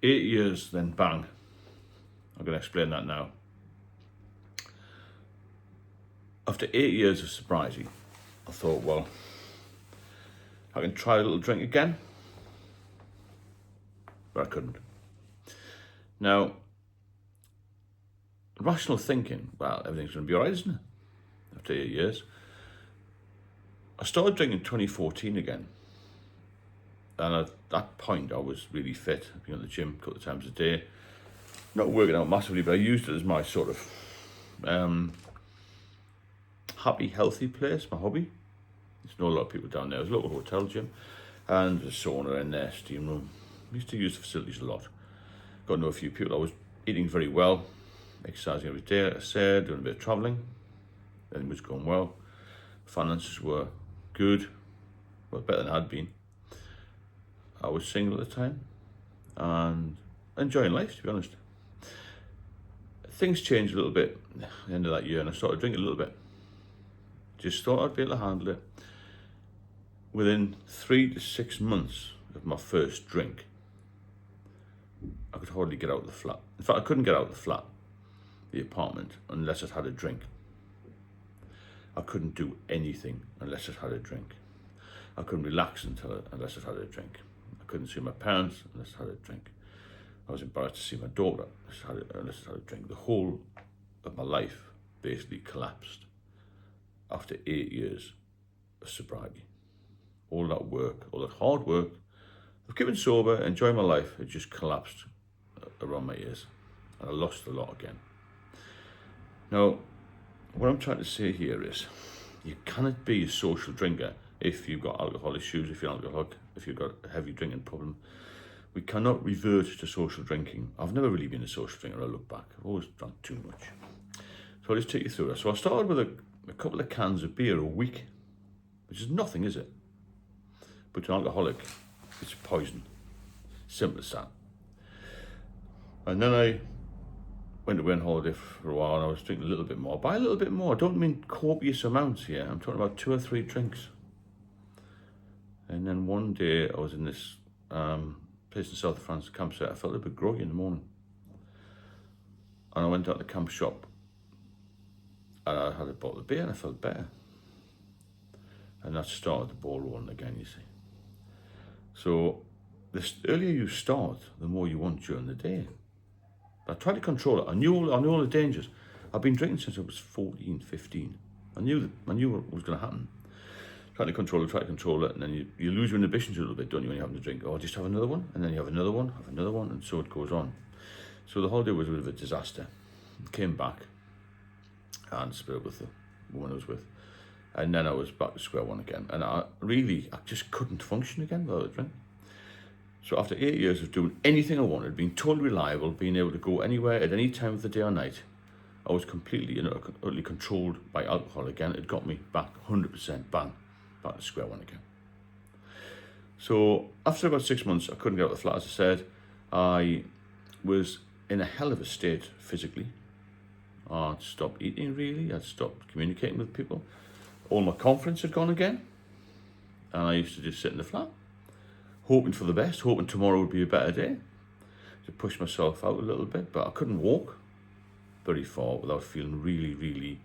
8 years, then bang. I'm going to explain that now. After 8 years of sobriety, I thought, well, I can try a little drink again, but I couldn't. Now, rational thinking, well, everything's going to be all right, isn't it? After 8 years. I started drinking in 2014 again. And at that point, I was really fit. I'd been at the gym a couple of times a day. Not working out massively, but I used it as my sort of happy, healthy place, my hobby. There's not a lot of people down there. There's a local hotel gym and a sauna in there, steam room. I used to use the facilities a lot. Got to know a few people. I was eating very well, exercising every day, like I said, doing a bit of travelling. Everything was going well. Finances were good, well, better than I had been. I was single at the time and enjoying life, to be honest. Things changed a little bit at the end of that year and I started drinking a little bit. Just thought I'd be able to handle it. Within 3 to 6 months of my first drink, I could hardly get out of the flat. In fact, I couldn't get out of the flat, the apartment, unless I'd had a drink. I couldn't do anything unless I'd had a drink. I couldn't relax unless I'd had a drink. I couldn't see my parents unless I had a drink. I was embarrassed to see my daughter unless I had a drink. The whole of my life basically collapsed after 8 years of sobriety. All that work, all that hard work of keeping sober, enjoying my life, it just collapsed around my ears. And I lost a lot again. Now, what I'm trying to say here is, you cannot be a social drinker if you've got alcohol issues, if you're an alcoholic, if you've got a heavy drinking problem. We cannot revert to social drinking. I've never really been a social drinker, I look back. I've always drunk too much. So I'll just take you through that. So I started with a couple of cans of beer a week, which is nothing, is it? But to an alcoholic, it's poison. Simple as that. And then I went away on holiday for a while and I was drinking a little bit more. By a little bit more, I don't mean copious amounts here. I'm talking about 2 or 3 drinks. And then one day I was in this place in south of France, a campsite. I felt a bit groggy in the morning. And I went out to the camp shop and I had a bottle of beer and I felt better. And that started the ball rolling again, you see. So the earlier you start, the more you want during the day. I tried to control it. I knew all the dangers. I've been drinking since I was 14, 15. I knew what was going to happen. Try to control it, and then you lose your inhibitions a little bit, don't you, when you're having to drink? Oh, just have another one, and then you have another one, and so it goes on. So the holiday was a bit of a disaster. Came back and split up with the woman I was with. And then I was back to square one again. And I just couldn't function again without a drink. So after 8 years of doing anything I wanted, being totally reliable, being able to go anywhere at any time of the day or night, I was completely and utterly controlled by alcohol again. It got me back 100%, bang, back to square one again. So after about 6 months, I couldn't get out of the flat, as I said. I was in a hell of a state physically. I'd stopped eating, really. I'd stopped communicating with people. All my confidence had gone again. And I used to just sit in the flat, hoping for the best, hoping tomorrow would be a better day, to push myself out a little bit. But I couldn't walk very far without feeling really, really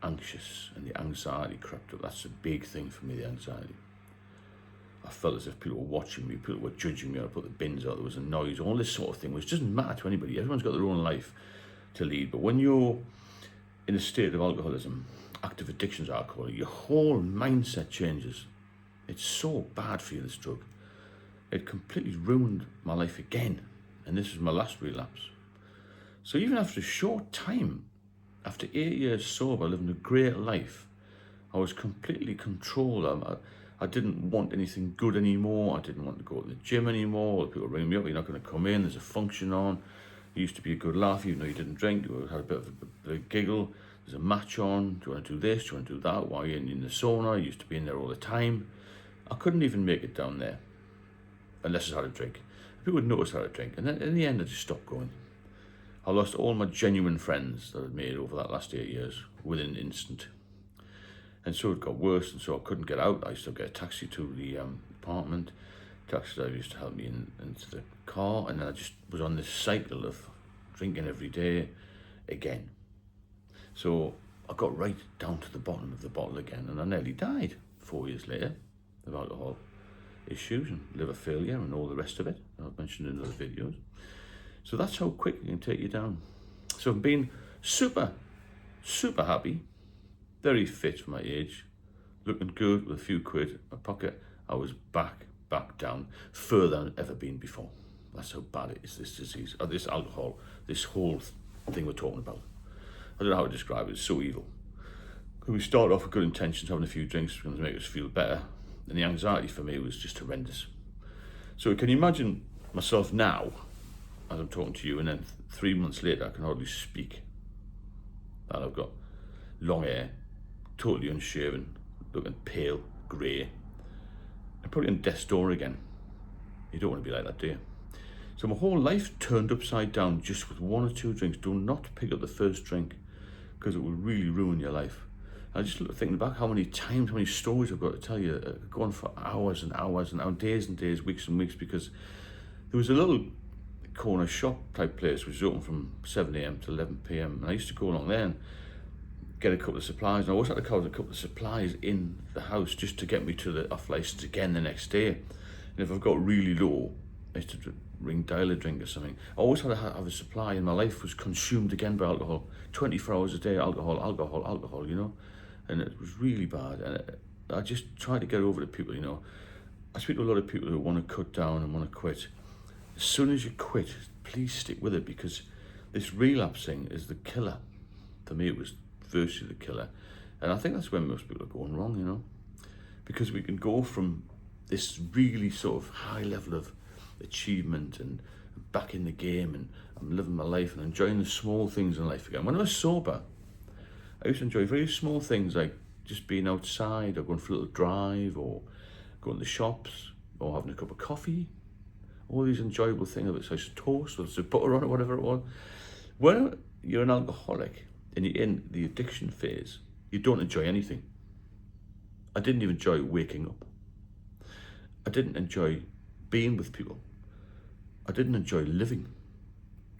anxious, and the anxiety crept up. That's a big thing for me, the anxiety. I felt as if people were watching me, people were judging me. I put the bins out, there was a noise, all this sort of thing, which doesn't matter to anybody. Everyone's got their own life to lead. But when you're in a state of alcoholism, active addictions to alcohol, your whole mindset changes. It's so bad for you, this drug. It completely ruined my life again. And this was my last relapse. So even after a short time, after 8 years sober, living a great life, I was completely controlled. I didn't want anything good anymore. I didn't want to go to the gym anymore. People ring me up, you're not going to come in, there's a function on. It used to be a good laugh, even though you didn't drink. You had a bit of a giggle. There's a match on. Do you want to do this? Do you want to do that? Why are you in the sauna? I used to be in there all the time. I couldn't even make it down there unless I had a drink. People would notice I had a drink. And then in the end, I just stopped going. I lost all my genuine friends that I'd made over that last 8 years within an instant. And so it got worse, and so I couldn't get out. I used to get a taxi to the apartment. taxi driver used to help me into the car, and then I just was on this cycle of drinking every day again. So I got right down to the bottom of the bottle again, and I nearly died 4 years later of alcohol issues and liver failure and all the rest of it I've mentioned in other videos. So that's how quick it can take you down. So I've been super happy, very fit for my age, looking good with a few quid in my pocket. I was back down, further than I've ever been before. That's how bad it is, this disease, or this alcohol, this whole thing we're talking about. I don't know how to describe it, it's so evil. We start off with good intentions, having a few drinks, going to make us feel better, and the anxiety for me was just horrendous. So can you imagine myself now, as I'm talking to you, and then 3 months later I can hardly speak. And I've got long hair, totally unshaven, looking pale, grey, and probably on death's door again. You don't want to be like that, do you? So my whole life turned upside down just with 1 or 2 drinks. Do not pick up the first drink, because it will really ruin your life. I just thinking back how many times, how many stories I've got to tell you, going for hours and hours and hours, days and days, weeks and weeks, because there was a little corner shop type place which was open from 7 a.m. to 11 p.m. and I used to go along there and get a couple of supplies, and I always had to carry a couple of supplies in the house just to get me to the off license again the next day. And if I've got really low, I used to dial a drink or something. I always had to have a supply, and my life was consumed again by alcohol. 24 hours a day, alcohol, you know. And it was really bad. And I just tried to get over to people, you know. I speak to a lot of people who want to cut down and want to quit. As soon as you quit, please stick with it, because this relapsing is the killer. For me, it was virtually the killer. And I think that's where most people are going wrong, you know. Because we can go from this really sort of high level of achievement and back in the game, and I'm living my life and enjoying the small things in life again. When I was sober, I used to enjoy very small things like just being outside, or going for a little drive, or going to the shops, or having a cup of coffee. All these enjoyable things, whether it's a toast, whether it's a butter on it, whatever it was. When you're an alcoholic and you're in the addiction phase, you don't enjoy anything. I didn't even enjoy waking up. I didn't enjoy being with people. I didn't enjoy living.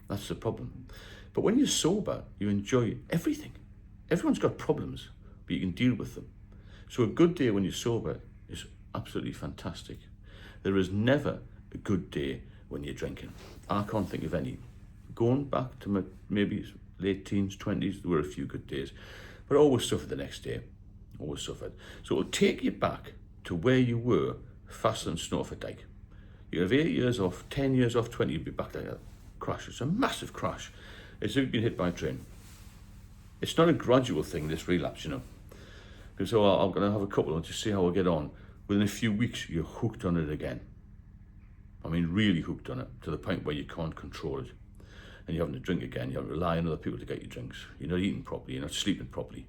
That's the problem. But when you're sober, you enjoy everything. Everyone's got problems, but you can deal with them. So a good day when you're sober is absolutely fantastic. There is never a good day when you're drinking. I can't think of any. Going back to my maybe late teens, 20s, there were a few good days, but I always suffered the next day. Always suffered. So it'll take you back to where you were faster than snow off a dike. You have 8 years off, 10 years off, 20, you'll be back there. Crash. It's a massive crash. It's as if you've been hit by a train. It's not a gradual thing, this relapse, you know. Because I'm going to have a couple and just see how I get on. Within a few weeks, you're hooked on it again. I mean, really hooked on it, to the point where you can't control it. And you're having to drink again. You have to rely on other people to get you drinks. You're not eating properly. You're not sleeping properly.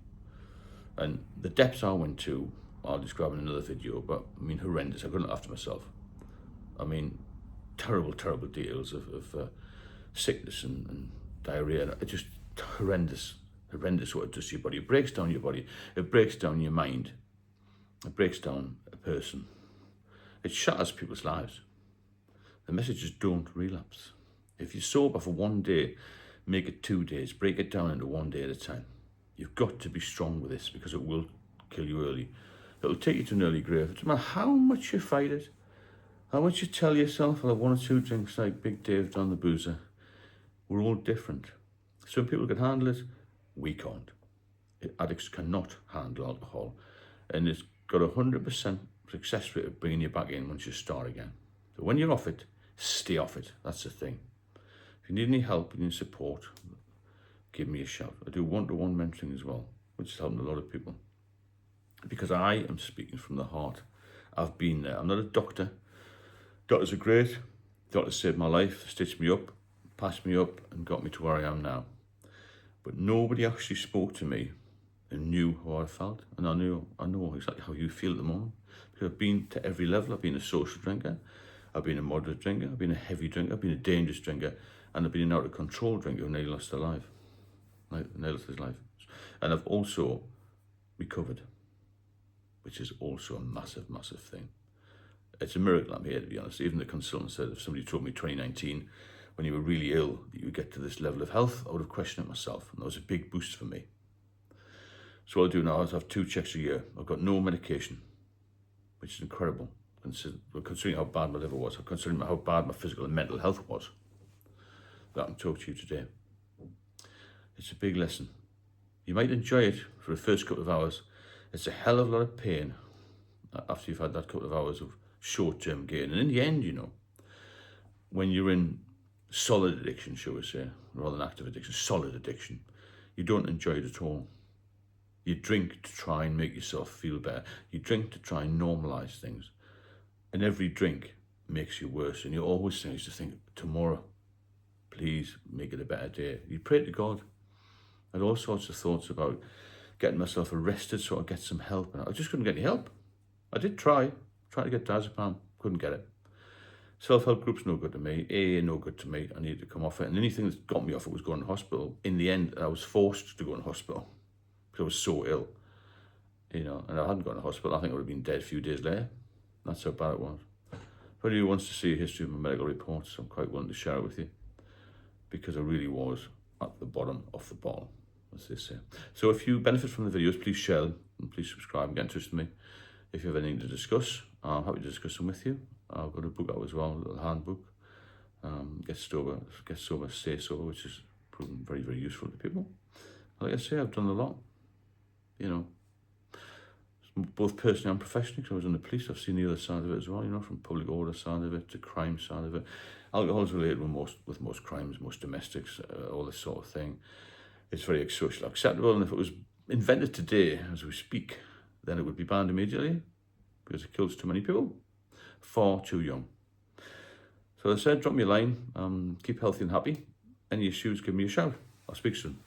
And the depths I went to, I'll describe in another video, but I mean, horrendous. I couldn't look after myself. I mean, terrible details of sickness and diarrhea. It's just horrendous what it does to your body. It breaks down your body. It breaks down your mind. It breaks down a person. It shatters people's lives. The message is don't relapse. If you're sober for 1 day, make it 2 days. Break it down into 1 day at a time. You've got to be strong with this, because it will kill you early. It'll take you to an early grave. It doesn't matter how much you fight it, how much you tell yourself, I'll have 1 or 2 drinks like Big Dave Don the Boozer. We're all different. Some people can handle it, we can't. Addicts cannot handle alcohol, and it's got a 100% success rate of bringing you back in once you start again. So when you're off it, stay off it. That's the thing. If you need any help, you need support, give me a shout. I do one-to-one mentoring as well, which is helping a lot of people. Because I am speaking from the heart. I've been there. I'm not a doctor. Doctors are great. Doctors saved my life, stitched me up, passed me up, and got me to where I am now. But nobody actually spoke to me and knew how I felt. And I know exactly how you feel at the moment. Because I've been to every level. I've been a social drinker. I've been a moderate drinker. I've been a heavy drinker. I've been a dangerous drinker. And I've been an out of control drinker who nearly lost his life. And I've also recovered, which is also a massive thing. it's a miracle I'm here, to be honest. Even the consultant said if somebody told me 2019, when you were really ill, that you would get to this level of health, I would have questioned it myself. And that was a big boost for me. So what I do now is I have 2 checks a year. I've got no medication, which is incredible, considering how bad my liver was, considering how bad my physical and mental health was, that I can talk to you today. It's a big lesson. You might enjoy it for the first couple of hours. It's a hell of a lot of pain after you've had that couple of hours of short-term gain. And in the end, you know, when you're in solid addiction, shall we say, rather than active addiction, solid addiction, you don't enjoy it at all. You drink to try and make yourself feel better. You drink to try and normalise things. And every drink makes you worse. And you always used to think, tomorrow, please make it a better day. You pray to God. I had all sorts of thoughts about getting myself arrested so I'd get some help. And I just couldn't get any help. I did try to get diazepam, couldn't get it. Self-help groups no good to me, AA no good to me, I needed to come off it. And anything that got me off it was going to hospital. In the end, I was forced to go in hospital because I was so ill, you know, and I hadn't gone to hospital, I think I would have been dead a few days later. That's how bad it was. If anyone wants to see a history of my medical reports, I'm quite willing to share it with you, because I really was at the bottom of the bottle, as they say. So if you benefit from the videos, please share them, and please subscribe and get in touch with me. If you have anything to discuss, I'm happy to discuss them with you. I've got a book out as well, a little handbook, Get Sober, Stay Sober, which has proven very, very useful to people. Like I say, I've done a lot, you know, both personally and professionally, because I was in the police. I've seen the other side of it as well, you know, from public order side of it to crime side of it. Alcohol is related with most crimes, most domestics, all this sort of thing. It's very socially acceptable, and if it was invented today, as we speak, then it would be banned immediately, because it kills too many people, far too young. So as I said, drop me a line, keep healthy and happy. Any issues, give me a shout. I'll speak soon.